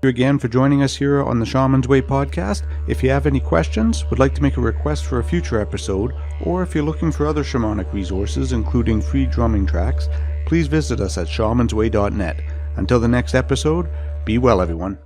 you again for joining us here on the Shaman's Way podcast. If you have any questions, would like to make a request for a future episode, or if you're looking for other shamanic resources, including free drumming tracks, please visit us at shamansway.net. Until the next episode, be well, everyone.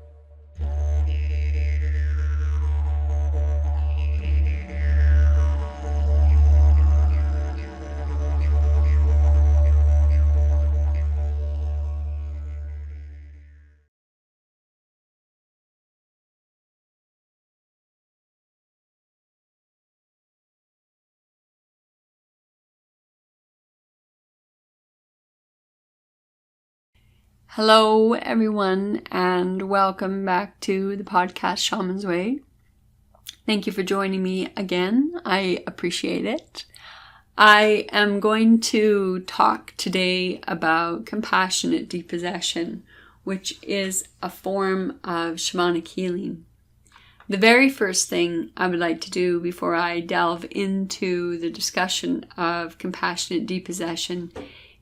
Hello everyone, and welcome back to the podcast Shaman's Way. Thank you for joining me again. I appreciate it. I am going to talk today about compassionate depossession, which is a form of shamanic healing. The very first thing I would like to do before I delve into the discussion of compassionate depossession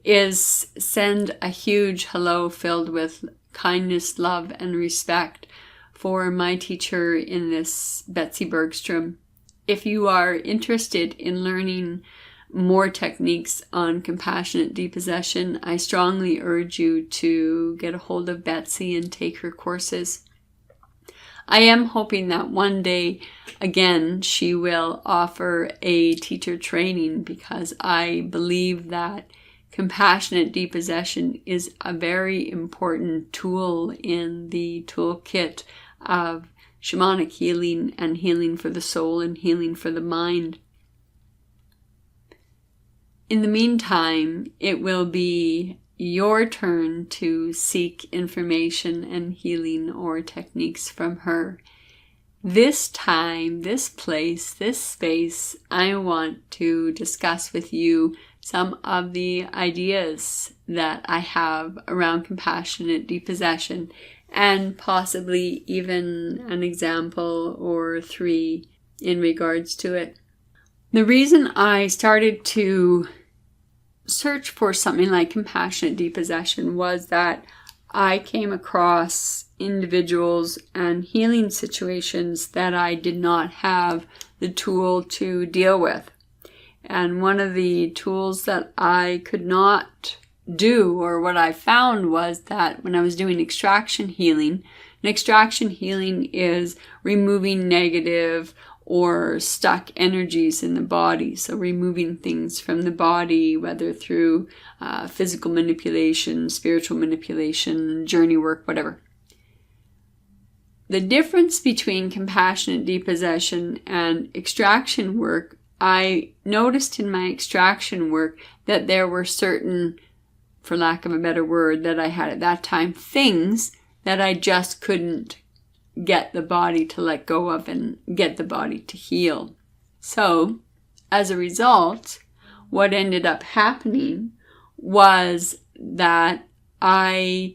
is send a huge hello filled with kindness, love, and respect for my teacher in this, Betsy Bergstrom. If you are interested in learning more techniques on compassionate depossession, I strongly urge you to get a hold of Betsy and take her courses. I am hoping that one day, again, she will offer a teacher training, because I believe that compassionate depossession is a very important tool in the toolkit of shamanic healing and healing for the soul and healing for the mind. In the meantime, it will be your turn to seek information and healing or techniques from her. This time, this place, this space, I want to discuss with you some of the ideas that I have around compassionate depossession, and possibly even an example or three in regards to it. The reason I started to search for something like compassionate depossession was that I came across individuals and healing situations that I did not have the tool to deal with. And one of the tools that I could not do, or what I found, was that when I was doing extraction healing, and extraction healing is removing negative or stuck energies in the body. So removing things from the body, whether through physical manipulation, spiritual manipulation, journey work, whatever. The difference between compassionate depossession and extraction work, I noticed in my extraction work that there were certain, for lack of a better word, that I had at that time, things that I just couldn't get the body to let go of and get the body to heal. So, as a result, what ended up happening was that I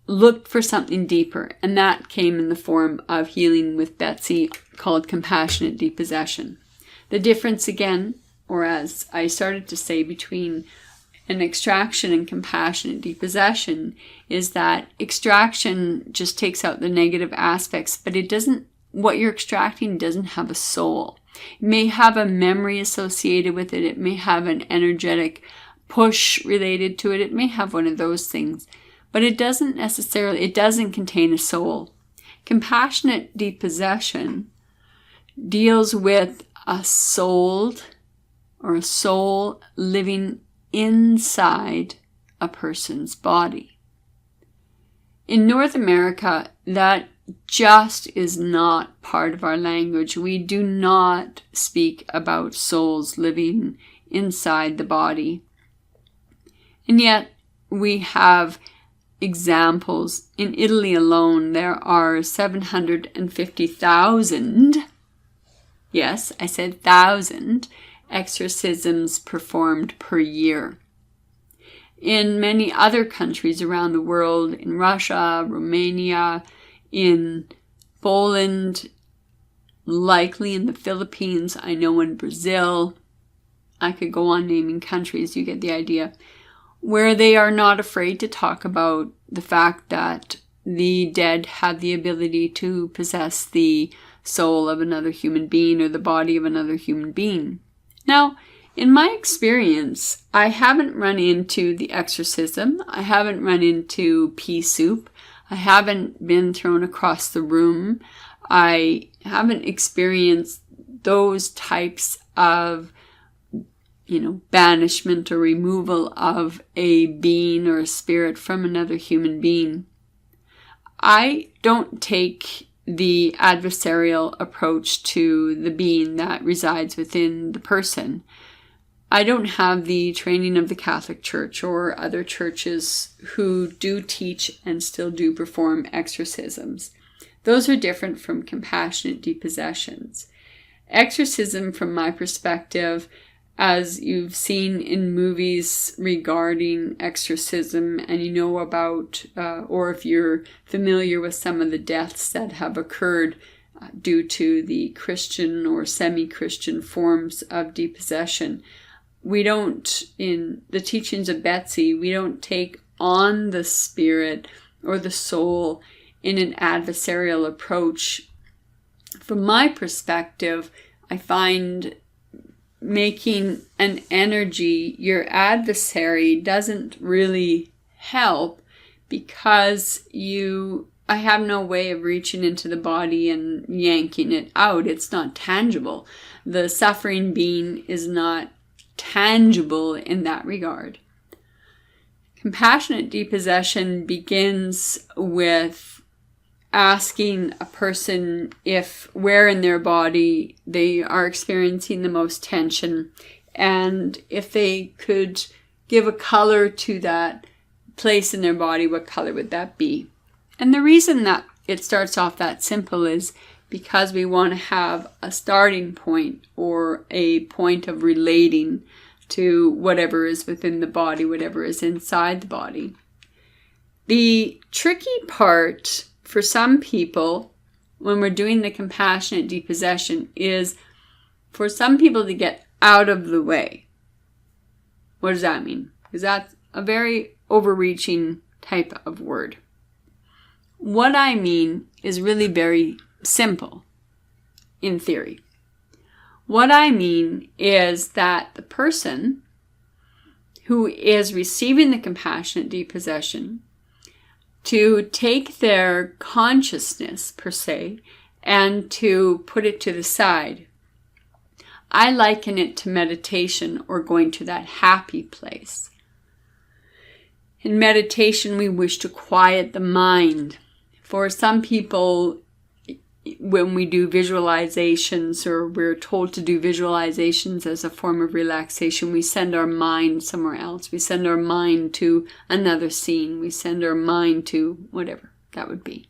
looked for something deeper, and that came in the form of healing with Betsy, called compassionate depossession. The difference again, or as I started to say, between an extraction and compassionate depossession is that extraction just takes out the negative aspects, but it doesn't, what you're extracting doesn't have a soul. It may have a memory associated with it. It may have an energetic push related to it. It may have one of those things, but it doesn't contain a soul. Compassionate depossession deals with a soul living inside a person's body. In North America, that just is not part of our language. We do not speak about souls living inside the body. And yet we have examples. In Italy alone, there are 750,000 yes, I said 1,000 exorcisms performed per year. In many other countries around the world, in Russia, Romania, in Poland, likely in the Philippines, I know in Brazil, I could go on naming countries, you get the idea, where they are not afraid to talk about the fact that the dead have the ability to possess the soul of another human being or the body of another human being. Now, in my experience, I haven't run into the exorcism. I haven't run into pea soup. I haven't been thrown across the room. I haven't experienced those types of, banishment or removal of a being or a spirit from another human being. I don't take the adversarial approach to the being that resides within the person. I don't have the training of the Catholic Church or other churches who do teach and still do perform exorcisms. Those are different from compassionate depossessions. Exorcism, from my perspective, as you've seen in movies regarding exorcism, and you know about, or if you're familiar with some of the deaths that have occurred due to the Christian or semi-Christian forms of depossession, we don't, in the teachings of Betsy, we don't take on the spirit or the soul in an adversarial approach. From my perspective, I find making an energy your adversary doesn't really help, because I have no way of reaching into the body and yanking it out. It's not tangible. The suffering being is not tangible in that regard. Compassionate depossession begins with asking a person where in their body they are experiencing the most tension, and if they could give a color to that place in their body, what color would that be? And the reason that it starts off that simple is because we want to have a starting point or a point of relating to whatever is within the body, whatever is inside the body. The tricky part for some people when we're doing the compassionate depossession is for some people to get out of the way. What does that mean? Because that's a very overreaching type of word. What I mean is really very simple in theory. What I mean is that the person who is receiving the compassionate depossession to take their consciousness, per se, and to put it to the side. I liken it to meditation or going to that happy place. In meditation, we wish to quiet the mind. For some people, when we do visualizations, or we're told to do visualizations as a form of relaxation, we send our mind somewhere else. We send our mind to another scene. We send our mind to whatever that would be.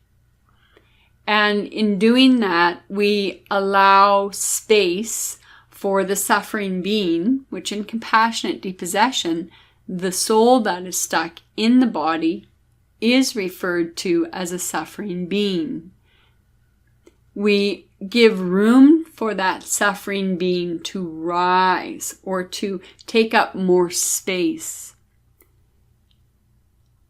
And in doing that, we allow space for the suffering being, which in compassionate depossession, the soul that is stuck in the body is referred to as a suffering being. We give room for that suffering being to rise or to take up more space.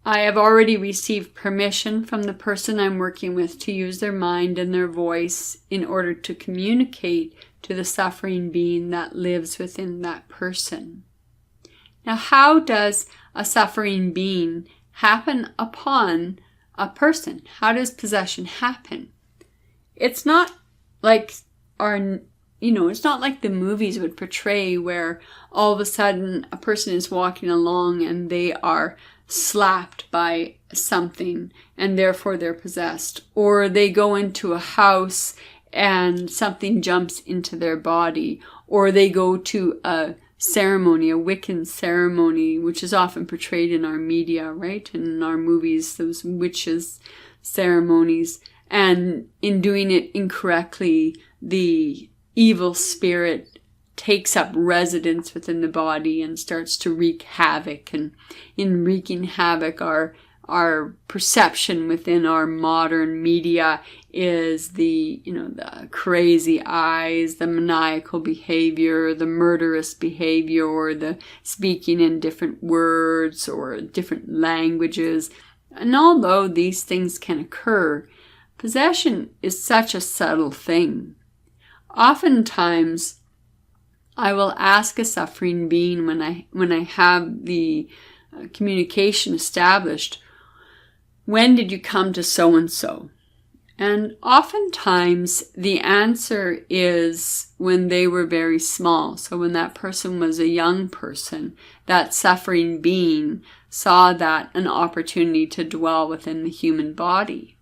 I have already received permission from the person I'm working with to use their mind and their voice in order to communicate to the suffering being that lives within that person. Now, how does a suffering being happen upon a person? How does possession happen? It's not like it's not like the movies would portray where all of a sudden a person is walking along and they are slapped by something and therefore they're possessed. Or they go into a house and something jumps into their body. Or they go to a ceremony, a Wiccan ceremony, which is often portrayed in our media, right? In our movies, those witches ceremonies. And in doing it incorrectly, the evil spirit takes up residence within the body and starts to wreak havoc. And in wreaking havoc, our perception within our modern media is the crazy eyes, the maniacal behavior, the murderous behavior, or the speaking in different words or different languages. And although these things can occur, possession is such a subtle thing. Oftentimes, I will ask a suffering being when I have the communication established, when did you come to so-and-so? And oftentimes the answer is when they were very small. So when that person was a young person, that suffering being saw that an opportunity to dwell within the human body.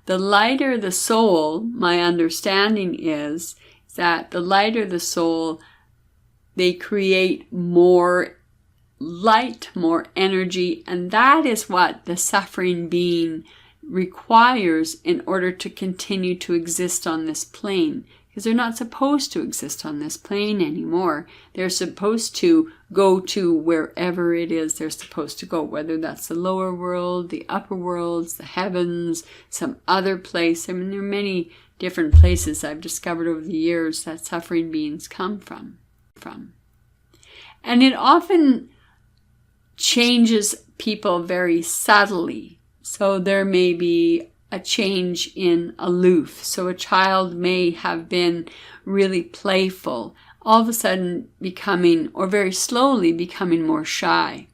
The lighter the soul, my understanding is that the lighter the soul, they create more light, more energy, and that is what the suffering being requires in order to continue to exist on this plane. Because they're not supposed to exist on this plane anymore. They're supposed to go to wherever it is they're supposed to go, whether that's the lower world, the upper worlds, the heavens, some other place. I mean, there are many different places I've discovered over the years that suffering beings come from. And it often changes people very subtly. So there may be a change in aloof. So a child may have been really playful, all of a sudden becoming, or very slowly becoming more shy.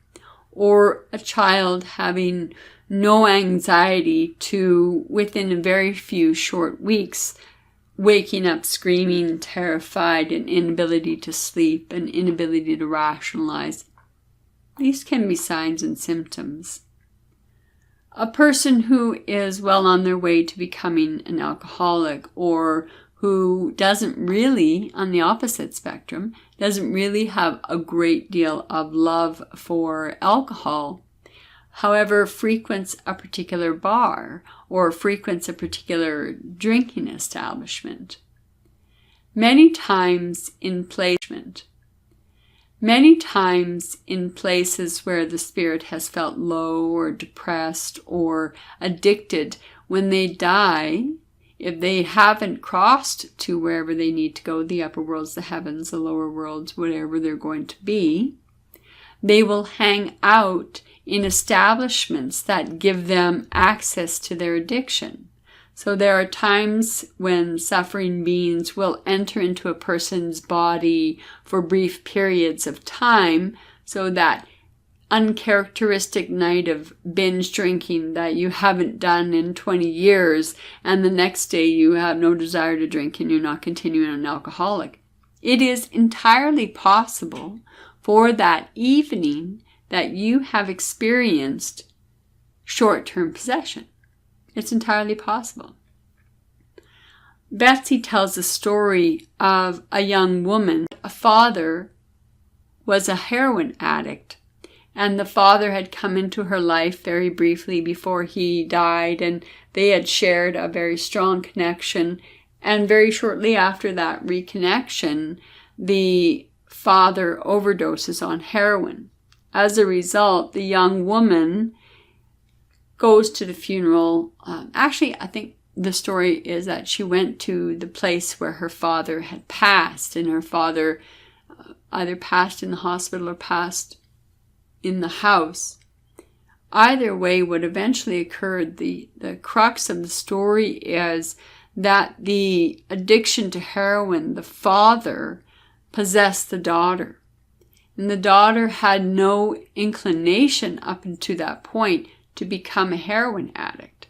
Or a child having no anxiety to, within a very few short weeks, waking up screaming, terrified, an inability to sleep, an inability to rationalize. These can be signs and symptoms. A person who is well on their way to becoming an alcoholic, or who doesn't really, on the opposite spectrum, doesn't really have a great deal of love for alcohol, however, frequents a particular bar or frequents a particular drinking establishment. Many times in places where the spirit has felt low or depressed or addicted, when they die, if they haven't crossed to wherever they need to go, the upper worlds, the heavens, the lower worlds, whatever they're going to be, they will hang out in establishments that give them access to their addiction. So there are times when suffering beings will enter into a person's body for brief periods of time, so that uncharacteristic night of binge drinking that you haven't done in 20 years, and the next day you have no desire to drink and you're not continuing an alcoholic. It is entirely possible for that evening that you have experienced short-term possession. It's entirely possible. Betsy tells a story of a young woman. A father was a heroin addict, and the father had come into her life very briefly before he died, and they had shared a very strong connection. And very shortly after that reconnection, the father overdoses on heroin. As a result, the young woman goes to the funeral. Actually, I think the story is that she went to the place where her father had passed, and her father either passed in the hospital or passed in the house. Either way, what eventually occurred, the crux of the story is that the addiction to heroin, the father possessed the daughter. And the daughter had no inclination up until that point to become a heroin addict.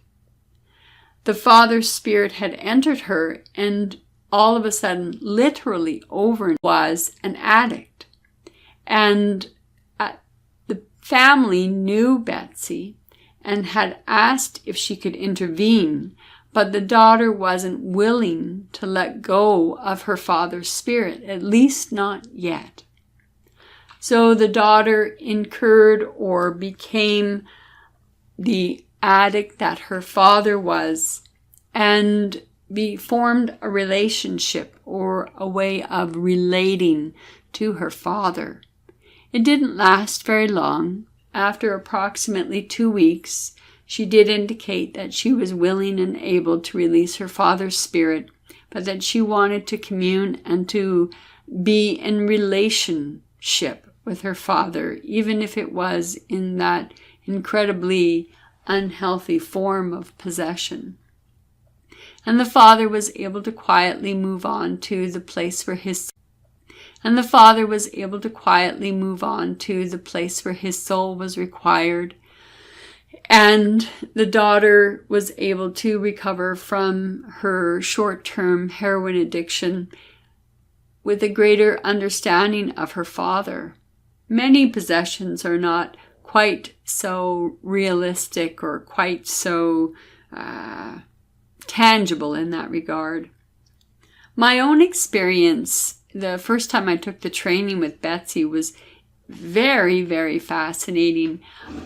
The father's spirit had entered her, and all of a sudden, literally was an addict. And the family knew Betsy and had asked if she could intervene, but the daughter wasn't willing to let go of her father's spirit, at least not yet. So the daughter incurred or became the addict that her father was, and formed a relationship or a way of relating to her father. It didn't last very long. After approximately 2 weeks, she did indicate that she was willing and able to release her father's spirit, but that she wanted to commune and to be in relationship with her father, even if it was in that incredibly unhealthy form of possession. And the father was able to quietly move on to the place where his soul was required. And the daughter was able to recover from her short-term heroin addiction with a greater understanding of her father. Many possessions are not quite so realistic or quite so tangible in that regard. My own experience, the first time I took the training with Betsy, was very, very fascinating.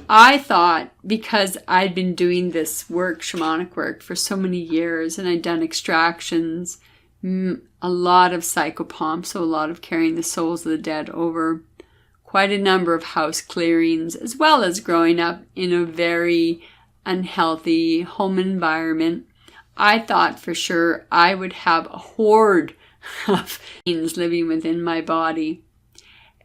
I thought, because I'd been doing this work, shamanic work, for so many years, and I'd done extractions, a lot of psychopomp, so a lot of carrying the souls of the dead over, quite a number of house clearings, as well as growing up in a very unhealthy home environment. I thought for sure I would have a horde of beings living within my body.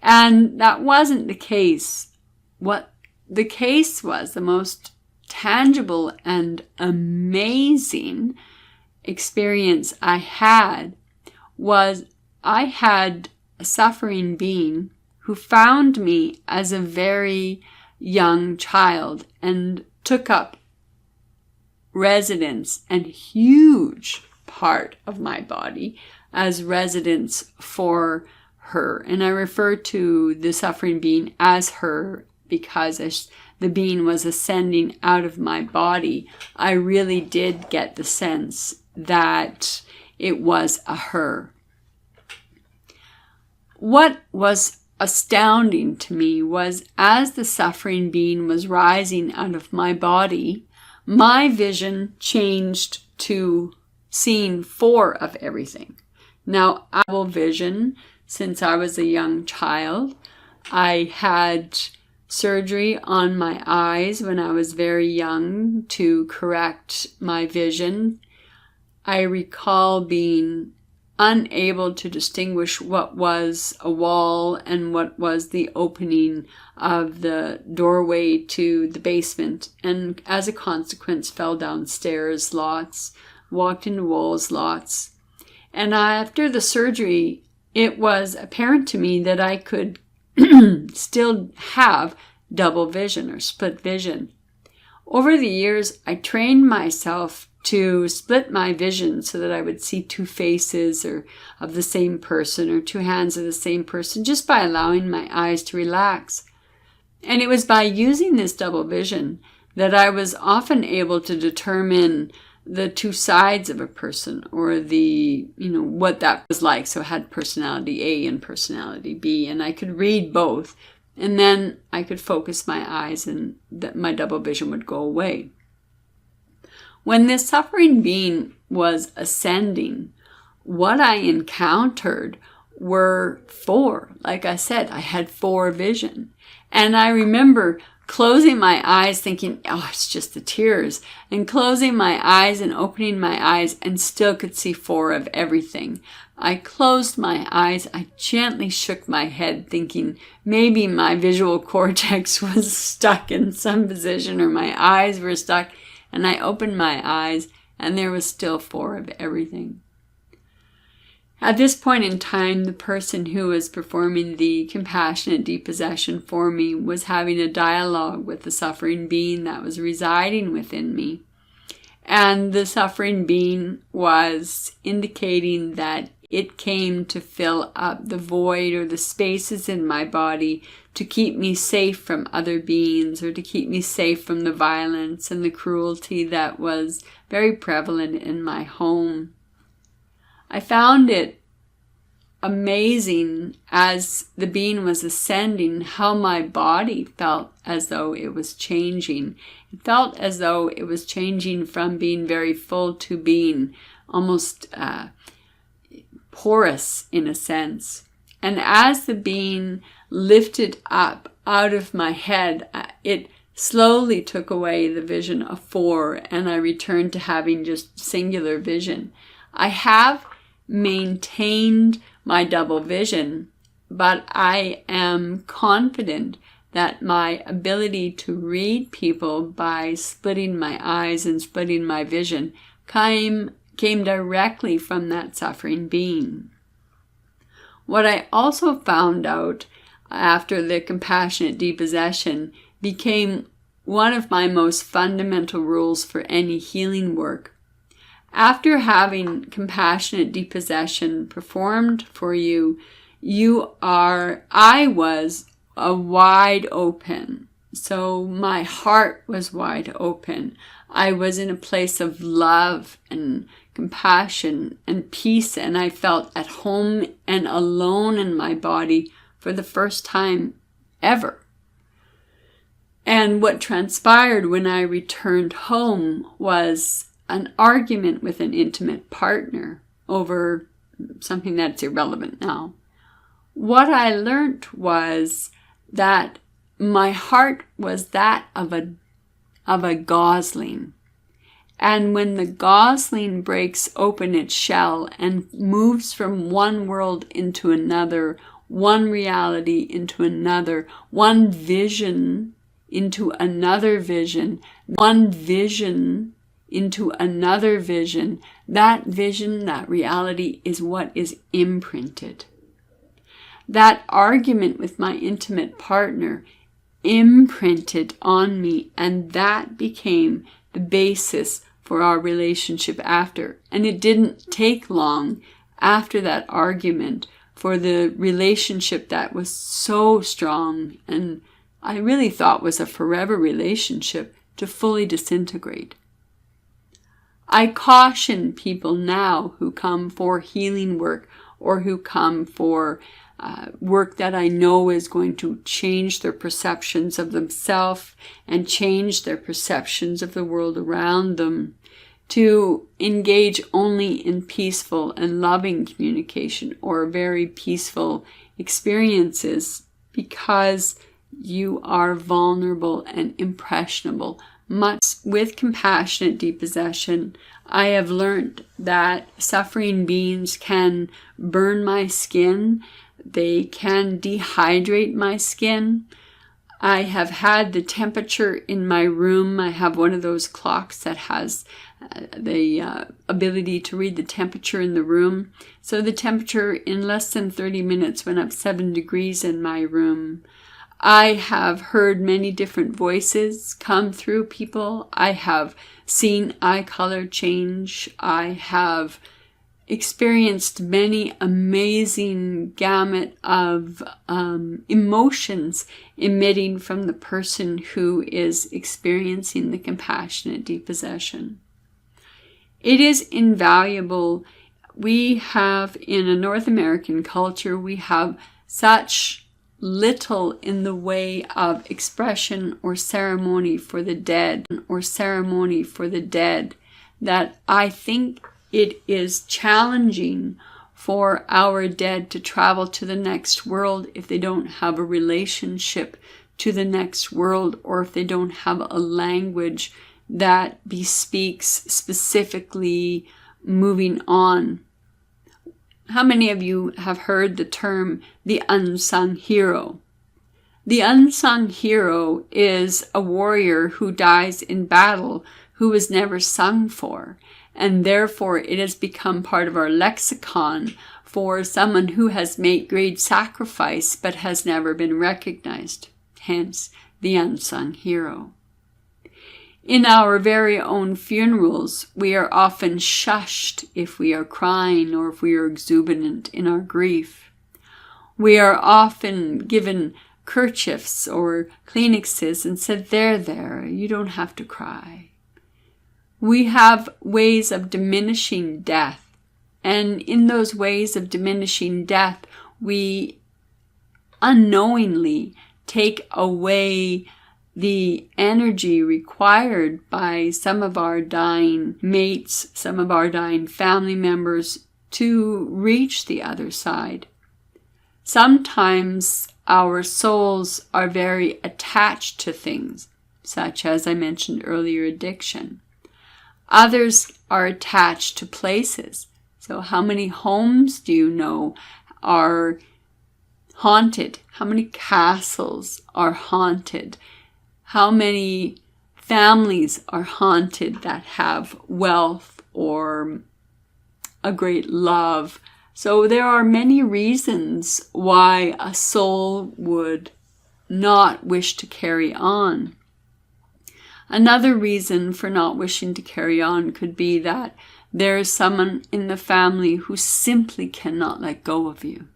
And that wasn't the case. What the case was, the most tangible and amazing experience I had, was I had a suffering being who found me as a very young child and took up residence and huge part of my body as residence for her. And I refer to the suffering being as her because as the being was ascending out of my body, I really did get the sense that it was a her. What was astounding to me was, as the suffering being was rising out of my body, my vision changed to seeing four of everything. Now, I have vision since I was a young child. I had surgery on my eyes when I was very young to correct my vision. I recall being unable to distinguish what was a wall and what was the opening of the doorway to the basement, and as a consequence fell downstairs lots, walked into walls lots. And after the surgery, it was apparent to me that I could still have double vision or split vision. Over the years, I trained myself to split my vision so that I would see two faces or of the same person or two hands of the same person just by allowing my eyes to relax. And it was by using this double vision that I was often able to determine the two sides of a person, or the, what that was like. So I had personality A and personality B, and I could read both. And then I could focus my eyes and that my double vision would go away. When this suffering being was ascending, what I encountered were four. Like I said, I had four vision. And I remember closing my eyes thinking, oh, it's just the tears. And closing my eyes and opening my eyes and still could see four of everything. I closed my eyes. I gently shook my head thinking maybe my visual cortex was stuck in some position or my eyes were stuck. And I opened my eyes and there was still four of everything. At this point in time, the person who was performing the compassionate depossession for me was having a dialogue with the suffering being that was residing within me. And the suffering being was indicating that it came to fill up the void or the spaces in my body to keep me safe from other beings, or to keep me safe from the violence and the cruelty that was very prevalent in my home. I found it amazing as the being was ascending how my body felt as though it was changing. It felt as though it was changing from being very full to being almost porous in a sense. And as the being lifted up out of my head, it slowly took away the vision of four, and I returned to having just singular vision. I have maintained my double vision, but I am confident that my ability to read people by splitting my eyes and splitting my vision came directly from that suffering being. What I also found out after the compassionate depossession became one of my most fundamental rules for any healing work. After having compassionate depossession performed for you, I was wide open. So my heart was wide open. I was in a place of love and compassion and peace, and I felt at home and alone in my body for the first time ever. And what transpired when I returned home was an argument with an intimate partner over something that's irrelevant now. What I learned was that my heart was that of a gosling. And when the gosling breaks open its shell and moves from one world into another, one reality into another, one vision into another vision, one vision into another vision, that vision, that reality is what is imprinted. That argument with my intimate partner imprinted on me, and that became the basis for our relationship after. And it didn't take long after that argument for the relationship that was so strong and I really thought was a forever relationship to fully disintegrate. I caution people now who come for healing work or who come for work that I know is going to change their perceptions of themselves and change their perceptions of the world around them, to engage only in peaceful and loving communication or very peaceful experiences, because you are vulnerable and impressionable. Much with compassionate depossession, I have learned that suffering beings can burn my skin. They can dehydrate my skin. I have had the temperature in my room. I have one of those clocks that has the ability to read the temperature in the room. So the temperature in less than 30 minutes went up 7 degrees in my room. I have heard many different voices come through people. I have seen eye color change. I have experienced many amazing gamut of emotions emitting from the person who is experiencing the compassionate depossession. It is invaluable. We have, in a North American culture, we have such little in the way of expression or ceremony for the dead, that I think it is challenging for our dead to travel to the next world if they don't have a relationship to the next world, or if they don't have a language that bespeaks specifically moving on. How many of you have heard the term the unsung hero? The unsung hero is a warrior who dies in battle who was never sung for, and therefore it has become part of our lexicon for someone who has made great sacrifice but has never been recognized. Hence, the unsung hero. In our very own funerals, we are often shushed if we are crying or if we are exuberant in our grief. We are often given kerchiefs or Kleenexes and said, there, you don't have to cry. We have ways of diminishing death, and in those ways of diminishing death, we unknowingly take away the energy required by some of our dying mates, some of our dying family members to reach the other side. Sometimes our souls are very attached to things, such as I mentioned earlier, addiction. Others are attached to places. So how many homes do you know are haunted? How many castles are haunted? How many families are haunted that have wealth or a great love? So there are many reasons why a soul would not wish to carry on. Another reason for not wishing to carry on could be that there is someone in the family who simply cannot let go of you,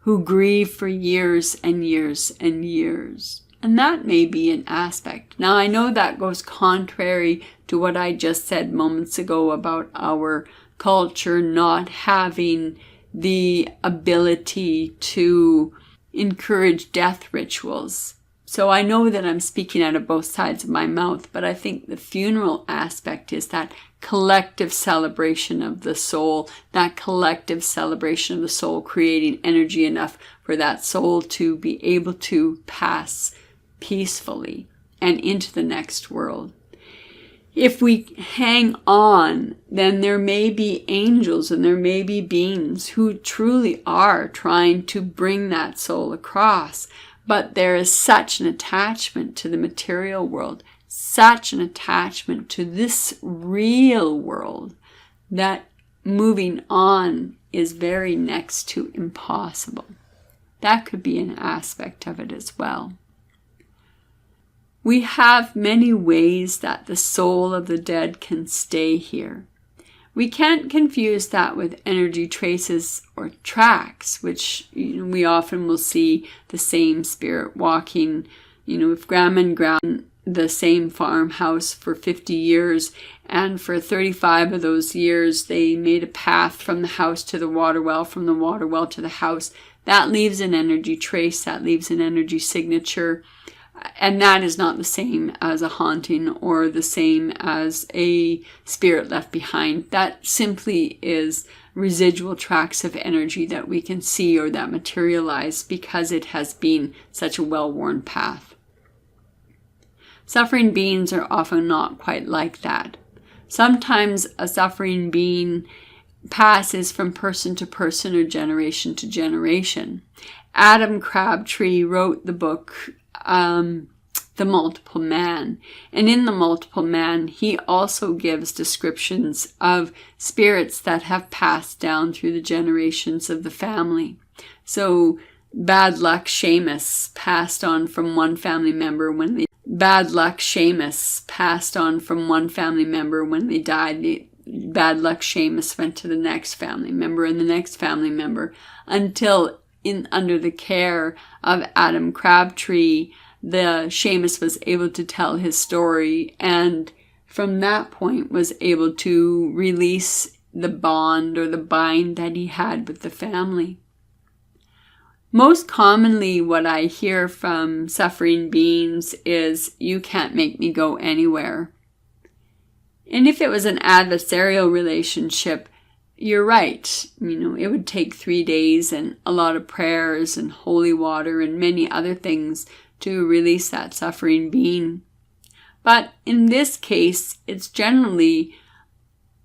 who grieve for years and years and years. And that may be an aspect. Now, I know that goes contrary to what I just said moments ago about our culture not having the ability to encourage death rituals. So I know that I'm speaking out of both sides of my mouth, but I think the funeral aspect is that collective celebration of the soul, that collective celebration of the soul, creating energy enough for that soul to be able to pass peacefully and into the next world. If we hang on, then there may be angels and there may be beings who truly are trying to bring that soul across. But there is such an attachment to the material world, such an attachment to this real world, that moving on is very next to impossible. That could be an aspect of it as well. We have many ways that the soul of the dead can stay here. We can't confuse that with energy traces or tracks, which we often will see the same spirit walking. If Grandma and Grandma the same farmhouse for 50 years, and for 35 of those years they made a path from the house to the water well, from the water well to the house, that leaves an energy trace, that leaves an energy signature. And that is not the same as a haunting or the same as a spirit left behind. That simply is residual tracks of energy that we can see or that materialize because it has been such a well-worn path. Suffering beings are often not quite like that. Sometimes a suffering being passes from person to person or generation to generation. Adam Crabtree wrote the book The Multiple Man. And in The Multiple Man, he also gives descriptions of spirits that have passed down through the generations of the family. So Bad Luck Seamus passed on from one family member when they died. Bad Luck Seamus went to the next family member and the next family member until under the care of Adam Crabtree, the Seamus was able to tell his story, and from that point was able to release the bond or the bind that he had with the family. Most commonly what I hear from suffering beings is, "You can't make me go anywhere." And if it was an adversarial relationship, you're right. It would take 3 days and a lot of prayers and holy water and many other things to release that suffering being. But in this case, it's generally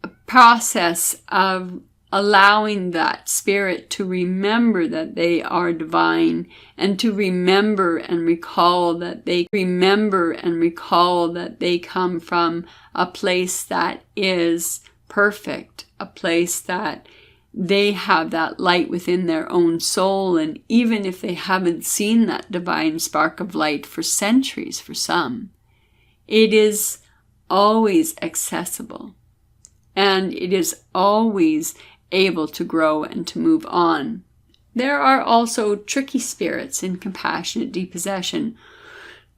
a process of allowing that spirit to remember that they are divine and to remember and recall that they come from a place that is perfect, a place that they have that light within their own soul. And even if they haven't seen that divine spark of light for centuries, for some, it is always accessible and it is always able to grow and to move on. There are also tricky spirits in compassionate depossession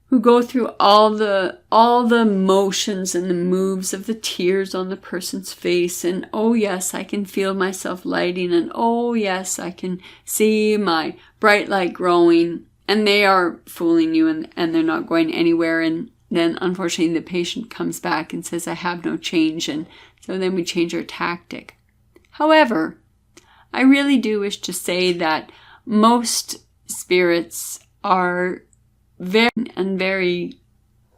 who go through all the motions and the moves of the tears on the person's face, and oh yes, I can feel myself lighting, and oh yes, I can see my bright light growing, and they are fooling you and they're not going anywhere. And then unfortunately the patient comes back and says, "I have no change," and so then we change our tactic. However, I really do wish to say that most spirits are very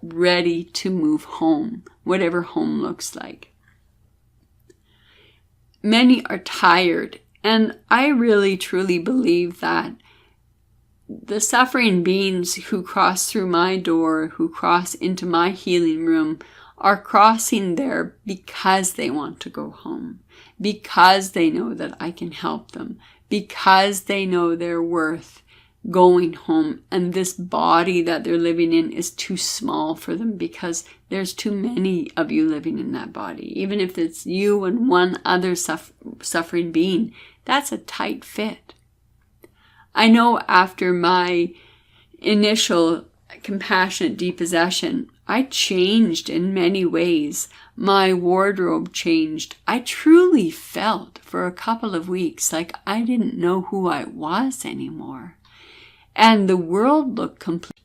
ready to move home, whatever home looks like. Many are tired, and I really truly believe that the suffering beings who cross through my door, who cross into my healing room, are crossing there because they want to go home, because they know that I can help them, because they know they're worth going home, and this body that they're living in is too small for them because there's too many of you living in that body. Even if it's you and one other suffering being, that's a tight fit. I know after my initial compassionate depossession, I changed in many ways. My wardrobe changed. I truly felt for a couple of weeks like I didn't know who I was anymore. And the world looked complete.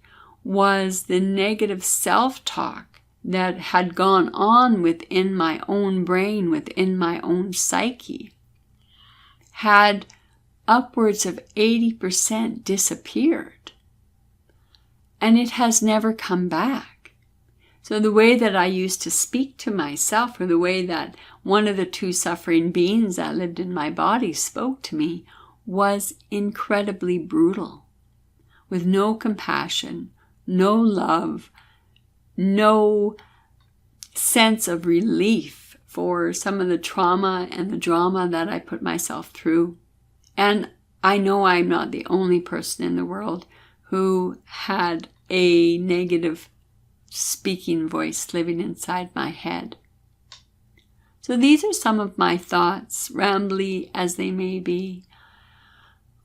Was the negative self-talk that had gone on within my own brain, within my own psyche, had upwards of 80% disappeared. And it has never come back. So the way that I used to speak to myself, or the way that one of the two suffering beings that lived in my body spoke to me, was incredibly brutal, with no compassion, no love, no sense of relief for some of the trauma and the drama that I put myself through. And I know I'm not the only person in the world who had a negative speaking voice living inside my head. So these are some of my thoughts, rambly as they may be,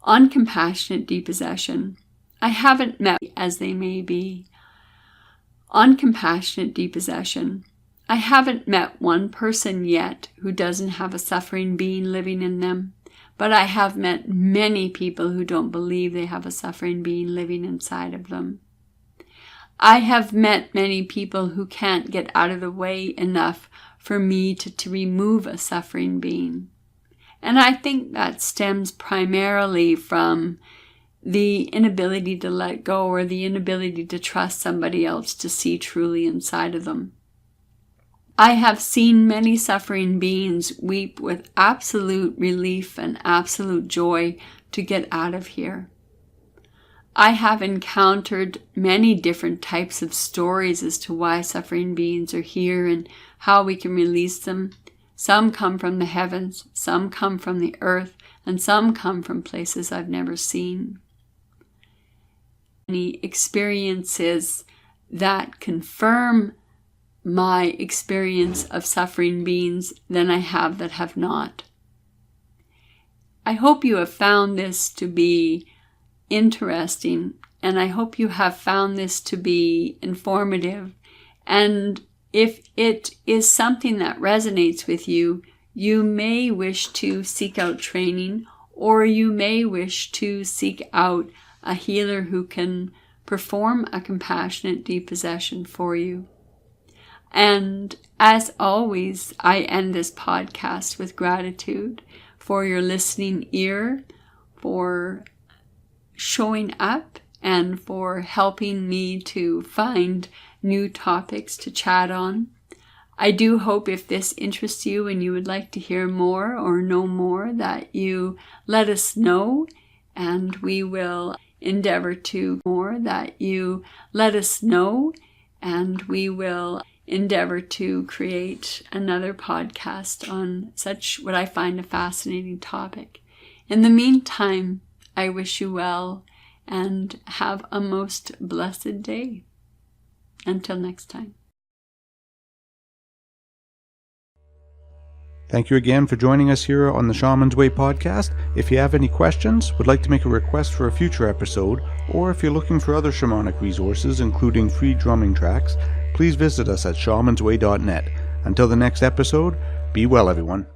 on compassionate depossession. I haven't met as they may be. On compassionate depossession, I haven't met one person yet who doesn't have a suffering being living in them, but I have met many people who don't believe they have a suffering being living inside of them. I have met many people who can't get out of the way enough for me to remove a suffering being. And I think that stems primarily from the inability to let go, or the inability to trust somebody else to see truly inside of them. I have seen many suffering beings weep with absolute relief and absolute joy to get out of here. I have encountered many different types of stories as to why suffering beings are here and how we can release them. Some come from the heavens, some come from the earth, and some come from places I've never seen. Many experiences that confirm my experience of suffering beings than I have that have not. I hope you have found this to be interesting, and I hope you have found this to be informative. And if it is something that resonates with you, you may wish to seek out training, or you may wish to seek out a healer who can perform a compassionate depossession for you. And as always, I end this podcast with gratitude for your listening ear, for showing up, and for helping me to find new topics to chat on. I do hope if this interests you and you would like to hear more or know more, that you let us know, and we will endeavor to create another podcast on such what I find a fascinating topic. In the meantime, I wish you well and have a most blessed day. Until next time. Thank you again for joining us here on the Shaman's Way podcast. If you have any questions, would like to make a request for a future episode, or if you're looking for other shamanic resources, including free drumming tracks, please visit us at shamansway.net. Until the next episode, be well, everyone.